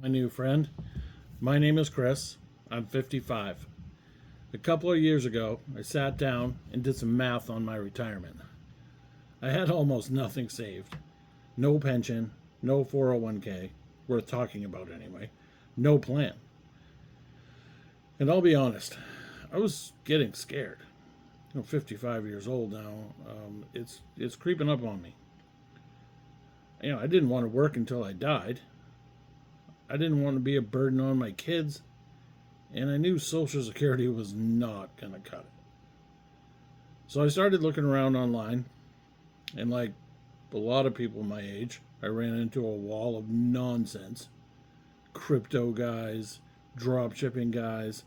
My new friend. My name is Chris. I'm 55. A couple of years ago, I sat down and did some math on my retirement. I had almost nothing saved. No pension, no 401k, worth talking about anyway, no plan. And I'll be honest, I was getting scared. I'm 55 years old now. It's creeping up on me. I didn't want to work until I died. I didn't want to be a burden on my kids, and I knew Social Security was not going to cut it. So I started looking around online, and like a lot of people my age, I ran into a wall of nonsense. Crypto guys, drop shipping guys,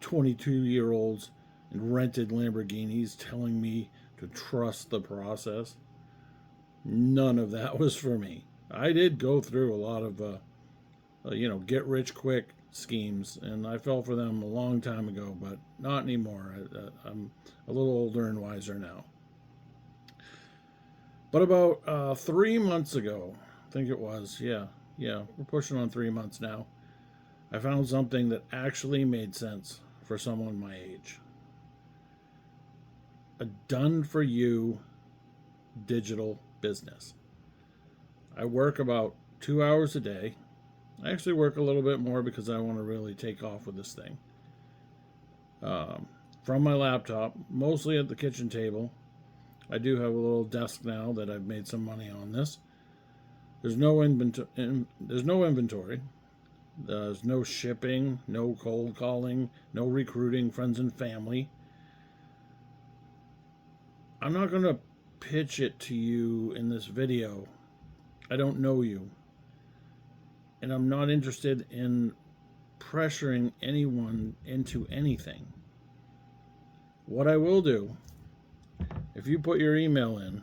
22-year-olds in rented Lamborghinis telling me to trust the process. None of that was for me. I did go through a lot of get rich quick schemes, and I fell for them a long time ago, but not anymore. I'm a little older and wiser now. But about 3 months ago, I think it was, yeah, we're pushing on 3 months now, I found something that actually made sense for someone my age. A done-for-you digital business. I work about 2 hours a day. I actually work a little bit more because I want to really take off with this thing. From my laptop, mostly at the kitchen table. I do have a little desk now that I've made some money on this. There's no inventory. There's no shipping, no cold calling, no recruiting friends and family. I'm not going to pitch it to you in this video. I don't know you. And I'm not interested in pressuring anyone into anything. What I will do, if you put your email in,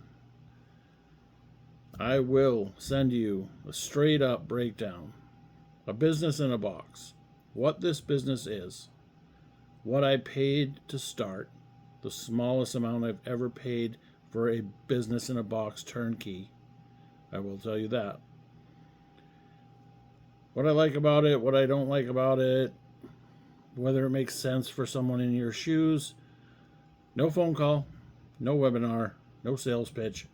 I will send you a straight up breakdown, a business in a box, what this business is, what I paid to start, the smallest amount I've ever paid for a business in a box turnkey. I will tell you that. What I like about it, what I don't like about it, whether it makes sense for someone in your shoes. No phone call, no webinar, no sales pitch,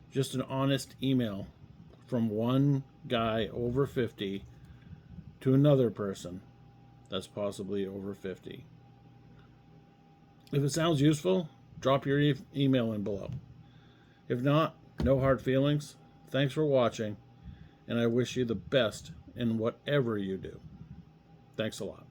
just an honest email from one guy over 50 to another person that's possibly over 50. If it sounds useful, drop your email in below. If not, no hard feelings. Thanks for watching, and I wish you the best in whatever you do. Thanks a lot.